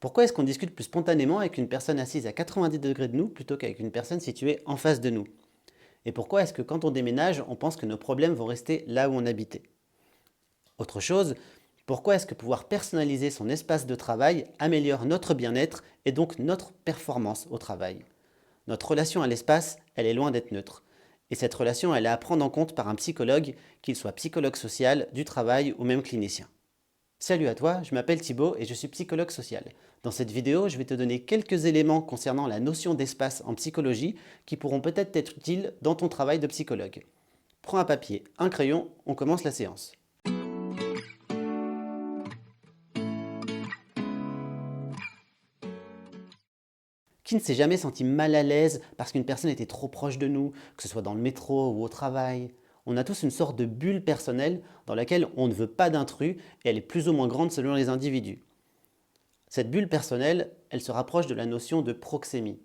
Pourquoi est-ce qu'on discute plus spontanément avec une personne assise à 90 degrés de nous plutôt qu'avec une personne située en face de nous? Et pourquoi est-ce que quand on déménage, on pense que nos problèmes vont rester là où on habitait? Autre chose, pourquoi est-ce que pouvoir personnaliser son espace de travail améliore notre bien-être et donc notre performance au travail? Notre relation à l'espace, elle est loin d'être neutre. Et cette relation, elle est à prendre en compte par un psychologue, qu'il soit psychologue social, du travail ou même clinicien. Salut à toi, je m'appelle Thibaut et je suis psychologue social. Dans cette vidéo, je vais te donner quelques éléments concernant la notion d'espace en psychologie qui pourront peut-être être utiles dans ton travail de psychologue. Prends un papier, un crayon, on commence la séance. Qui ne s'est jamais senti mal à l'aise parce qu'une personne était trop proche de nous, que ce soit dans le métro ou au travail? On a tous une sorte de bulle personnelle dans laquelle on ne veut pas d'intrus et elle est plus ou moins grande selon les individus. Cette bulle personnelle, elle se rapproche de la notion de proxémie.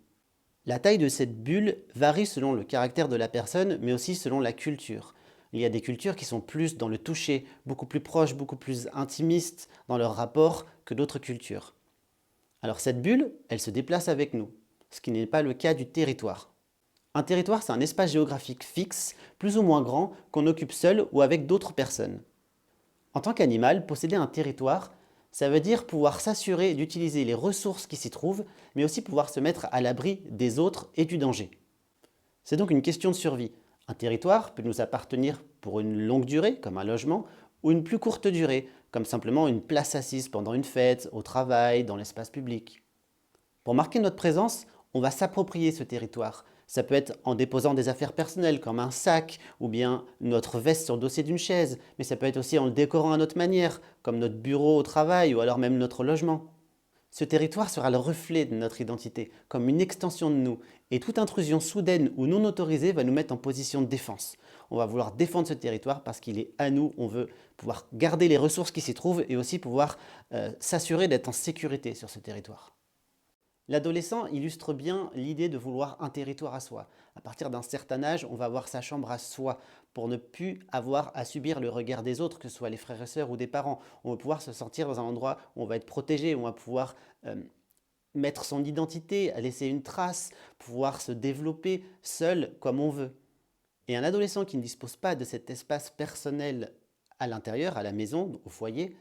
La taille de cette bulle varie selon le caractère de la personne, mais aussi selon la culture. Il y a des cultures qui sont plus dans le toucher, beaucoup plus proches, beaucoup plus intimistes dans leur rapport que d'autres cultures. Alors cette bulle, elle se déplace avec nous, ce qui n'est pas le cas du territoire. Un territoire, c'est un espace géographique fixe, plus ou moins grand, qu'on occupe seul ou avec d'autres personnes. En tant qu'animal, posséder un territoire, ça veut dire pouvoir s'assurer d'utiliser les ressources qui s'y trouvent, mais aussi pouvoir se mettre à l'abri des autres et du danger. C'est donc une question de survie. Un territoire peut nous appartenir pour une longue durée, comme un logement, ou une plus courte durée, comme simplement une place assise pendant une fête, au travail, dans l'espace public. Pour marquer notre présence, on va s'approprier ce territoire. Ça peut être en déposant des affaires personnelles comme un sac ou bien notre veste sur le dossier d'une chaise, mais ça peut être aussi en le décorant à notre manière, comme notre bureau au travail ou alors même notre logement. Ce territoire sera le reflet de notre identité, comme une extension de nous, et toute intrusion soudaine ou non autorisée va nous mettre en position de défense. On va vouloir défendre ce territoire parce qu'il est à nous, on veut pouvoir garder les ressources qui s'y trouvent et aussi pouvoir s'assurer d'être en sécurité sur ce territoire. L'adolescent illustre bien l'idée de vouloir un territoire à soi. À partir d'un certain âge, on va avoir sa chambre à soi pour ne plus avoir à subir le regard des autres, que ce soit les frères et sœurs ou des parents. On va pouvoir se sentir dans un endroit où on va être protégé, où on va pouvoir mettre son identité, laisser une trace, pouvoir se développer seul comme on veut. Et un adolescent qui ne dispose pas de cet espace personnel à l'intérieur, à la maison, au foyer,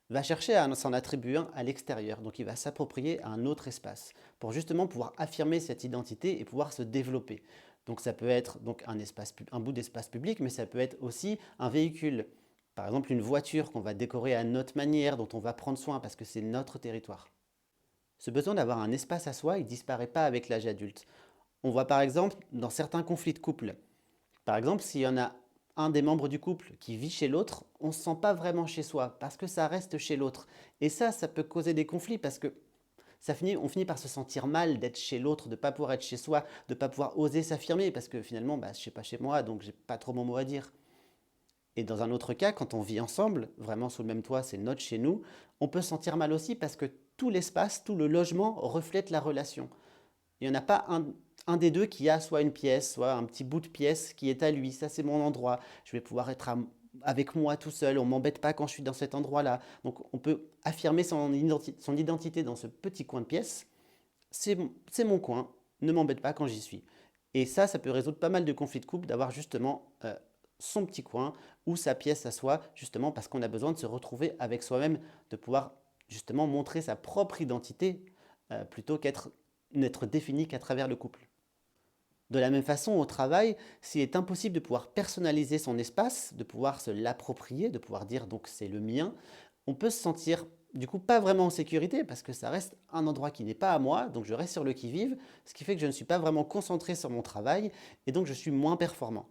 va chercher à s'en attribuer un à l'extérieur. Donc il va s'approprier un autre espace pour justement pouvoir affirmer cette identité et pouvoir se développer. Donc ça peut être donc un bout d'espace public, mais ça peut être aussi un véhicule. Par exemple une voiture qu'on va décorer à notre manière, dont on va prendre soin parce que c'est notre territoire. Ce besoin d'avoir un espace à soi, il ne disparaît pas avec l'âge adulte. On voit par exemple dans certains conflits de couple. Par exemple, s'il y en a un des membres du couple qui vit chez l'autre, on ne se sent pas vraiment chez soi parce que ça reste chez l'autre. Et ça peut causer des conflits parce que on finit par se sentir mal d'être chez l'autre, de ne pas pouvoir être chez soi, de ne pas pouvoir oser s'affirmer parce que finalement, je ne suis pas chez moi, donc j'ai pas trop mon mot à dire. Et dans un autre cas, quand on vit ensemble, vraiment sous le même toit, c'est notre chez nous, on peut se sentir mal aussi parce que tout l'espace, tout le logement reflète la relation. Il n'y en a pas un des deux qui a soit une pièce, soit un petit bout de pièce qui est à lui. Ça, c'est mon endroit. Je vais pouvoir être avec moi tout seul. On ne m'embête pas quand je suis dans cet endroit-là. Donc, on peut affirmer son identité dans ce petit coin de pièce. C'est mon coin. Ne m'embête pas quand j'y suis. Et ça peut résoudre pas mal de conflits de couple d'avoir justement son petit coin ou sa pièce à soi, justement parce qu'on a besoin de se retrouver avec soi-même, de pouvoir justement montrer sa propre identité plutôt n'être défini qu'à travers le couple. De la même façon, au travail, s'il est impossible de pouvoir personnaliser son espace, de pouvoir se l'approprier, de pouvoir dire donc c'est le mien, on peut se sentir du coup pas vraiment en sécurité parce que ça reste un endroit qui n'est pas à moi, donc je reste sur le qui-vive, ce qui fait que je ne suis pas vraiment concentré sur mon travail et donc je suis moins performant.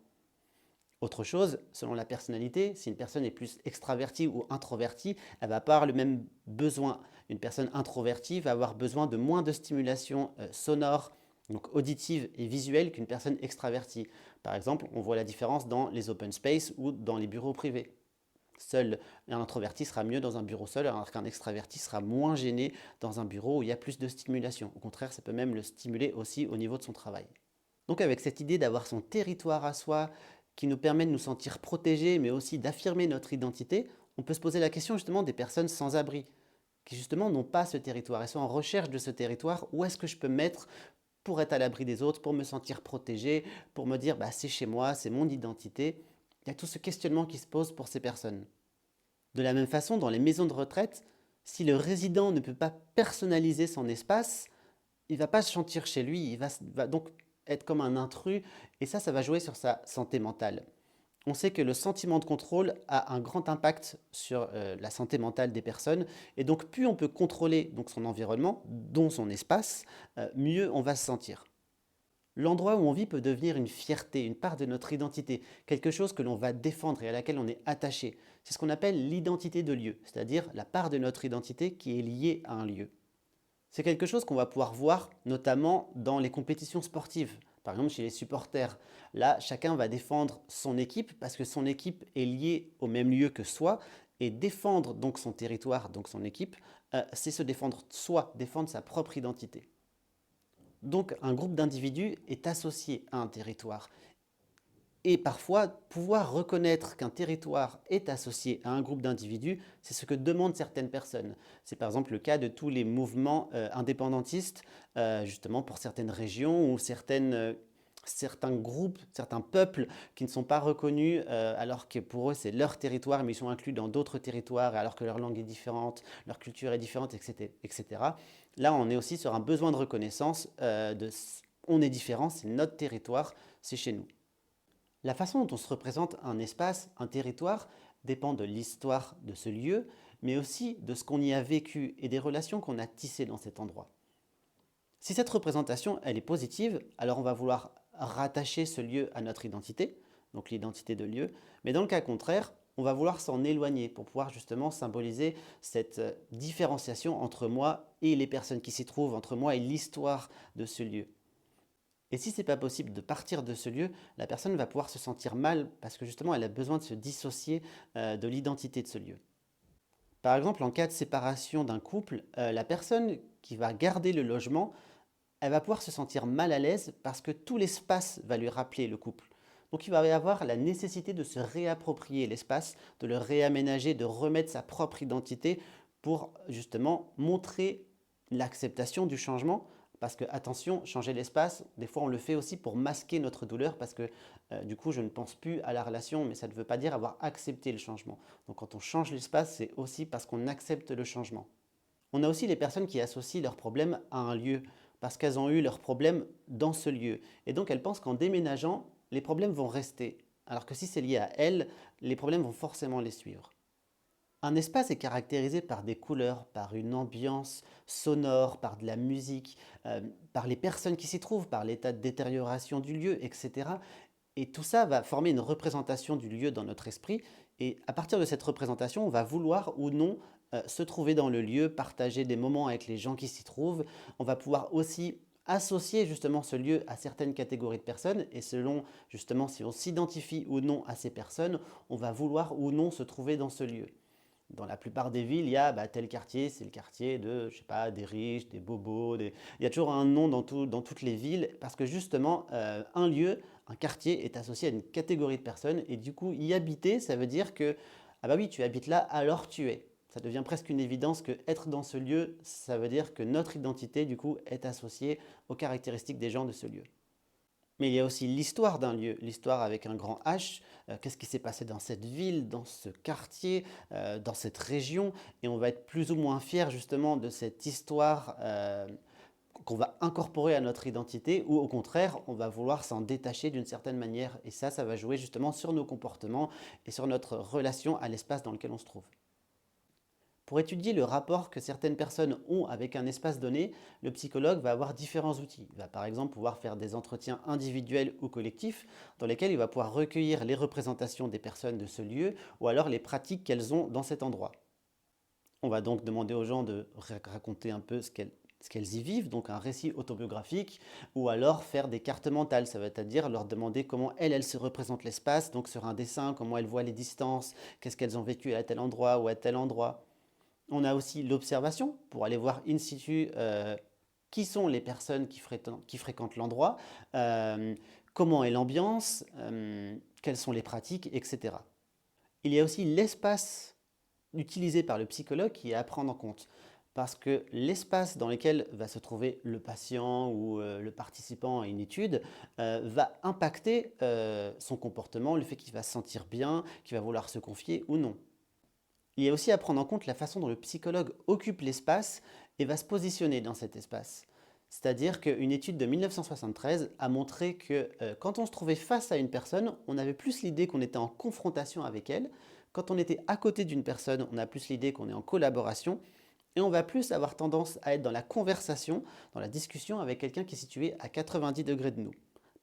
Autre chose, selon la personnalité, si une personne est plus extravertie ou introvertie, elle va pas avoir le même besoin. Une personne introvertie va avoir besoin de moins de stimulation sonore, donc auditive et visuelle qu'une personne extravertie. Par exemple, on voit la différence dans les open space ou dans les bureaux privés. Seul un introverti sera mieux dans un bureau seul, alors qu'un extraverti sera moins gêné dans un bureau où il y a plus de stimulation. Au contraire, ça peut même le stimuler aussi au niveau de son travail. Donc avec cette idée d'avoir son territoire à soi, qui nous permet de nous sentir protégés, mais aussi d'affirmer notre identité, on peut se poser la question justement des personnes sans abri. qui justement n'ont pas ce territoire et sont en recherche de ce territoire. Où est-ce que je peux me mettre pour être à l'abri des autres, pour me sentir protégé, pour me dire bah, c'est chez moi, c'est mon identité. Il y a tout ce questionnement qui se pose pour ces personnes. De la même façon, dans les maisons de retraite, si le résident ne peut pas personnaliser son espace, il ne va pas se sentir chez lui, va donc être comme un intrus, et ça va jouer sur sa santé mentale. On sait que le sentiment de contrôle a un grand impact sur la santé mentale des personnes, et donc plus on peut contrôler donc, son environnement, dont son espace, mieux on va se sentir. L'endroit où on vit peut devenir une fierté, une part de notre identité, quelque chose que l'on va défendre et à laquelle on est attaché. C'est ce qu'on appelle l'identité de lieu, c'est-à-dire la part de notre identité qui est liée à un lieu. C'est quelque chose qu'on va pouvoir voir notamment dans les compétitions sportives, par exemple chez les supporters. Là, chacun va défendre son équipe parce que son équipe est liée au même lieu que soi, et défendre donc son territoire, donc son équipe, c'est se défendre soi, défendre sa propre identité. Donc un groupe d'individus est associé à un territoire. Et parfois, pouvoir reconnaître qu'un territoire est associé à un groupe d'individus, c'est ce que demandent certaines personnes. C'est par exemple le cas de tous les mouvements indépendantistes, justement pour certaines régions ou certains groupes, certains peuples qui ne sont pas reconnus alors que pour eux c'est leur territoire, mais ils sont inclus dans d'autres territoires alors que leur langue est différente, leur culture est différente, etc. Là, on est aussi sur un besoin de reconnaissance on est différent, c'est notre territoire, c'est chez nous. La façon dont on se représente un espace, un territoire, dépend de l'histoire de ce lieu, mais aussi de ce qu'on y a vécu et des relations qu'on a tissées dans cet endroit. Si cette représentation elle est positive, alors on va vouloir rattacher ce lieu à notre identité, donc l'identité de lieu, mais dans le cas contraire, on va vouloir s'en éloigner pour pouvoir justement symboliser cette différenciation entre moi et les personnes qui s'y trouvent, entre moi et l'histoire de ce lieu. Et si ce n'est pas possible de partir de ce lieu, la personne va pouvoir se sentir mal parce que justement elle a besoin de se dissocier de l'identité de ce lieu. Par exemple, en cas de séparation d'un couple, la personne qui va garder le logement, elle va pouvoir se sentir mal à l'aise parce que tout l'espace va lui rappeler le couple. Donc il va y avoir la nécessité de se réapproprier l'espace, de le réaménager, de remettre sa propre identité pour justement montrer l'acceptation du changement. Parce que, attention, changer l'espace, des fois on le fait aussi pour masquer notre douleur parce que du coup je ne pense plus à la relation, mais ça ne veut pas dire avoir accepté le changement. Donc quand on change l'espace, c'est aussi parce qu'on accepte le changement. On a aussi les personnes qui associent leurs problèmes à un lieu, parce qu'elles ont eu leurs problèmes dans ce lieu. Et donc elles pensent qu'en déménageant, les problèmes vont rester. Alors que si c'est lié à elles, les problèmes vont forcément les suivre. Un espace est caractérisé par des couleurs, par une ambiance sonore, par de la musique, par les personnes qui s'y trouvent, par l'état de détérioration du lieu, etc. Et tout ça va former une représentation du lieu dans notre esprit. Et à partir de cette représentation, on va vouloir ou non se trouver dans le lieu, partager des moments avec les gens qui s'y trouvent. On va pouvoir aussi associer justement ce lieu à certaines catégories de personnes et selon justement si on s'identifie ou non à ces personnes, on va vouloir ou non se trouver dans ce lieu. Dans la plupart des villes, il y a tel quartier, c'est le quartier de, je sais pas, des riches, des bobos. Il y a toujours un nom dans toutes les villes parce que justement, un lieu, un quartier est associé à une catégorie de personnes et du coup, y habiter, ça veut dire que, ah bah oui, tu habites là, alors tu es. Ça devient presque une évidence que être dans ce lieu, ça veut dire que notre identité, du coup, est associée aux caractéristiques des gens de ce lieu. Mais il y a aussi l'histoire d'un lieu, l'histoire avec un grand H, qu'est-ce qui s'est passé dans cette ville, dans ce quartier, dans cette région, et on va être plus ou moins fier justement de cette histoire qu'on va incorporer à notre identité, ou au contraire, on va vouloir s'en détacher d'une certaine manière, et ça va jouer justement sur nos comportements et sur notre relation à l'espace dans lequel on se trouve. Pour étudier le rapport que certaines personnes ont avec un espace donné, le psychologue va avoir différents outils. Il va par exemple pouvoir faire des entretiens individuels ou collectifs dans lesquels il va pouvoir recueillir les représentations des personnes de ce lieu ou alors les pratiques qu'elles ont dans cet endroit. On va donc demander aux gens de raconter un peu ce qu'elles y vivent, donc un récit autobiographique, ou alors faire des cartes mentales, ça veut dire leur demander comment elles se représentent l'espace, donc sur un dessin, comment elles voient les distances, qu'est-ce qu'elles ont vécu à tel endroit ou à tel endroit. On a aussi l'observation pour aller voir in situ qui sont les personnes qui fréquentent l'endroit, comment est l'ambiance, quelles sont les pratiques, etc. Il y a aussi l'espace utilisé par le psychologue qui est à prendre en compte. Parce que l'espace dans lequel va se trouver le patient ou le participant à une étude va impacter son comportement, le fait qu'il va se sentir bien, qu'il va vouloir se confier ou non. Il y a aussi à prendre en compte la façon dont le psychologue occupe l'espace et va se positionner dans cet espace. C'est-à-dire qu'une étude de 1973 a montré que quand on se trouvait face à une personne, on avait plus l'idée qu'on était en confrontation avec elle. Quand on était à côté d'une personne, on a plus l'idée qu'on est en collaboration. Et on va plus avoir tendance à être dans la conversation, dans la discussion avec quelqu'un qui est situé à 90 degrés de nous.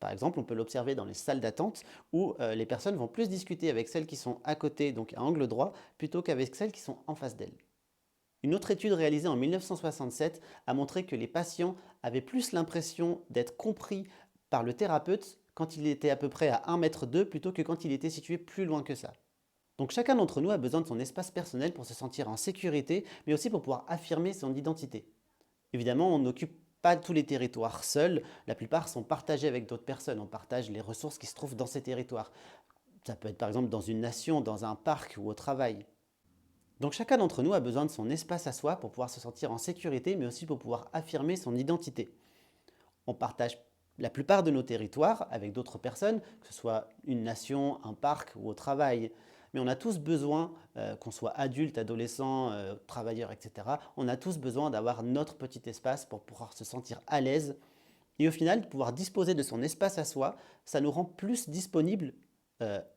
Par exemple, on peut l'observer dans les salles d'attente où les personnes vont plus discuter avec celles qui sont à côté, donc à angle droit, plutôt qu'avec celles qui sont en face d'elles. Une autre étude réalisée en 1967 a montré que les patients avaient plus l'impression d'être compris par le thérapeute quand il était à peu près à 1,2 m plutôt que quand il était situé plus loin que ça. Donc chacun d'entre nous a besoin de son espace personnel pour se sentir en sécurité, mais aussi pour pouvoir affirmer son identité. Évidemment, on n'occupe pas tous les territoires seuls, la plupart sont partagés avec d'autres personnes, on partage les ressources qui se trouvent dans ces territoires. Ça peut être par exemple dans une nation, dans un parc ou au travail. Donc chacun d'entre nous a besoin de son espace à soi pour pouvoir se sentir en sécurité, mais aussi pour pouvoir affirmer son identité. On partage la plupart de nos territoires avec d'autres personnes, que ce soit une nation, un parc ou au travail. Mais on a tous besoin, qu'on soit adulte, adolescent, travailleur, etc., on a tous besoin d'avoir notre petit espace pour pouvoir se sentir à l'aise. Et au final, de pouvoir disposer de son espace à soi, ça nous rend plus disponibles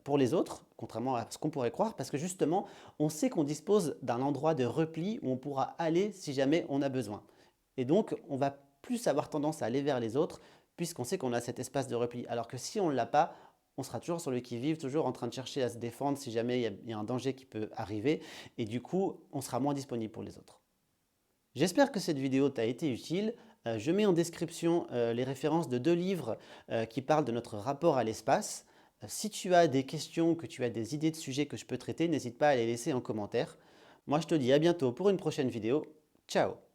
pour les autres, contrairement à ce qu'on pourrait croire, parce que justement, on sait qu'on dispose d'un endroit de repli où on pourra aller si jamais on a besoin. Et donc, on va plus avoir tendance à aller vers les autres, puisqu'on sait qu'on a cet espace de repli. Alors que si on ne l'a pas, on sera toujours sur le qui-vive, toujours en train de chercher à se défendre si jamais il y a un danger qui peut arriver, et du coup, on sera moins disponible pour les autres. J'espère que cette vidéo t'a été utile. Je mets en description les références de 2 livres qui parlent de notre rapport à l'espace. Si tu as des questions, que tu as des idées de sujets que je peux traiter, n'hésite pas à les laisser en commentaire. Moi, je te dis à bientôt pour une prochaine vidéo. Ciao!